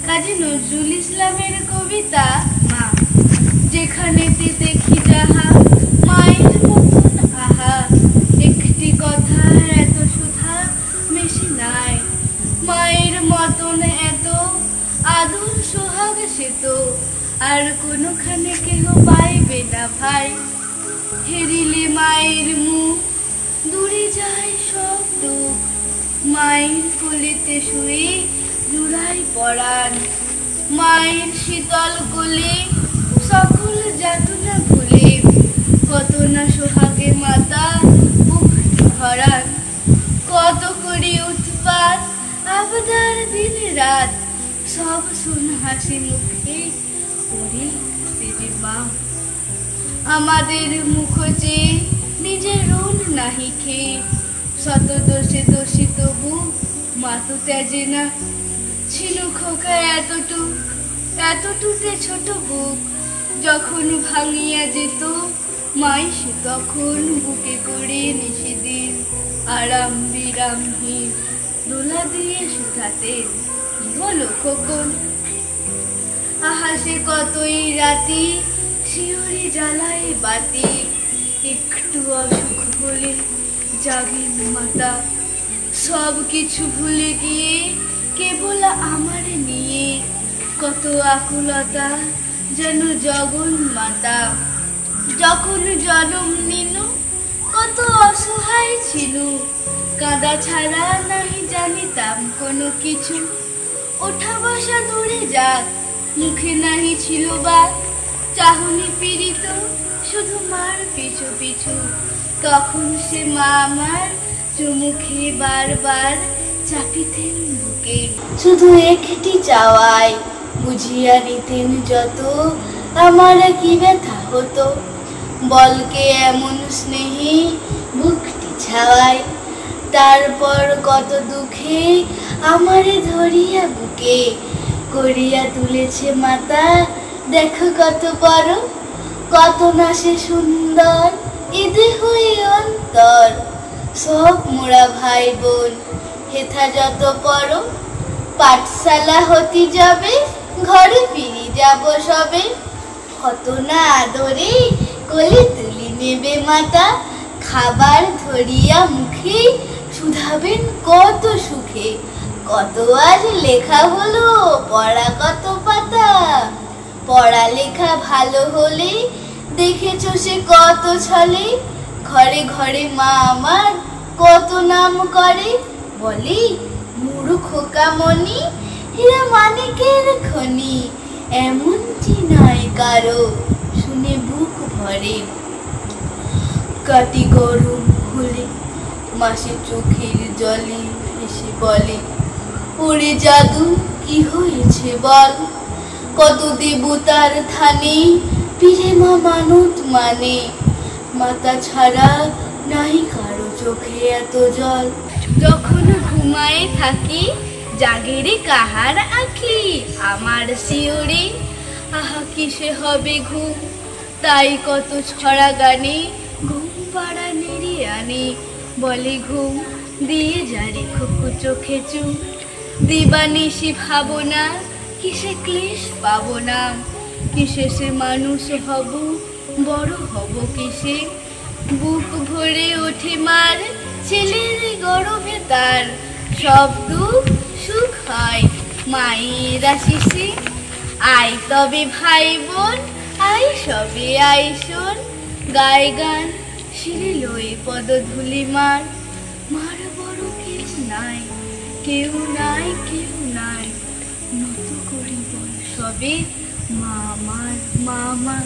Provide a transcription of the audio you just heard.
কাজী নজরুল ইসলামের কবিতা মা। যেখানেতে দেখি যাহা মায়ের মতন আহা, একটি কথা এত সুধা বেশি নাই। মায়ের মতন এত আদর সোহাগ সে তো আর কোনোখানে কেহ পাইবে না ভাই। হেরিলে মায়ের মুখ দূরে যায় সব দুঃখ, মায়ের কোলেতে শুয়ে জুড়াই পরাণ। মায়ের শীতল কোলে সকল যাতনা ভুলে, কত না সোহাগে মাতা বুক ধরান। কত করি উৎপাত আবদার দিন রাত, সব শুন হাসি মুখে ওরে তেরে মা। আমাদের মুখ চেয়ে নিজের রুন নাহি খেয়ে, শত দোষে দোষী তবু মা তো ত্যাজে না। ছিল খোকা এতটুতে ছোট বুক, যখন ভাঙিয়া যেত মাই সে তখন বুকে করে নিষেদিন আরাম বিরামহীন দোলা দিয়ে শুধাতেন। কি হলো খোকন? আহা সে কতই রাতি শিউরি জ্বালায় বাতি, একটু অসুখ হলে জাগেন মাতা। সব কিছু ভুলে গিয়ে কেবল আমার নিয়ে, কত আকুলতা যেন জগন মাতা। যখন জন্ম নিনু কত অসহায় ছিল, কাঁদা ছাড়া নাহি জানিতাম কোনো কিছু। ওঠা বসা দূরে যাক, মুখে নাহি ছিল বাক, চাহনি পীড়িত শুধু মার পিছু পিছু। তখন সে মা আমার চুমুখে বারবার চাপিতেন বুকে, শুধু একটি চাওয়ায় বুঝিয়া নিতেন যত আমার কি ব্যথা হতো। বলকে এমন স্নেহে বুকটি ছাওয়ায়, তারপর কত দুঃখে আমারে ধরিয়া বুকে করিয়া তুলেছে মাতা। দেখো কত বড়, কত না সে সুন্দর এ দেহই অন্তর। সব মোরা ভাই বোন হেথা যত পড়ো, পাঠশালা হতি যাবে ঘরে ফিরি যাব সবে। কত না আদরে কোলে তুলি নেবে মাতা, খাবার ধরিয়া মুখে শুধাবেন কত সুখে। কত আজ লেখা হলো পড়া কত পাতা, পড়ালেখা ভালো হলে দেখেছো সে কত ছলে। ঘরে ঘরে মা আমার কত নাম করে, বলে মুরু খোকামণি হীরা মানিকের খনি। এমনটি নয় কারো শুনে বুক ভরে। কাটি গরম হলে মাসে চোখের জলে ভেসে বলে, ওরে জাদু কি হয়েছে বল। কত দেবতার থানে পীরে মা মানত মানে, মাতা ছাড়া নাই কারো চোখে এত জল। যখন ঘুমায় থাকি জাগেরে কাহার আঁখি আমার শিওরে, আহা কিসে হবে ঘুম তাই কত ছড়া গানে ঘুম পাড়া নেড়ে আনে। বলে ঘুম দিয়ে যারে খুকু চোখে চুম, দিবানিশি ভাবনা কিসে ক্লেশ পাবো না। কিসে সে মানুষ হব বড় হব কিসে, বুক ভরে ওঠে মার ছেলের গর্ভে তার। সব দুঃখ সুখ হয় মায়ের আশিসে। আয় তবে ভাই বোন আয় সবে আয় শোন, গায়ে গান শিরে লই পদধূলি মার। মার বড় কেউ নাই, কেউ নাই, কেউ নাই, নত করি বল সবে মা আমার, মা আমার।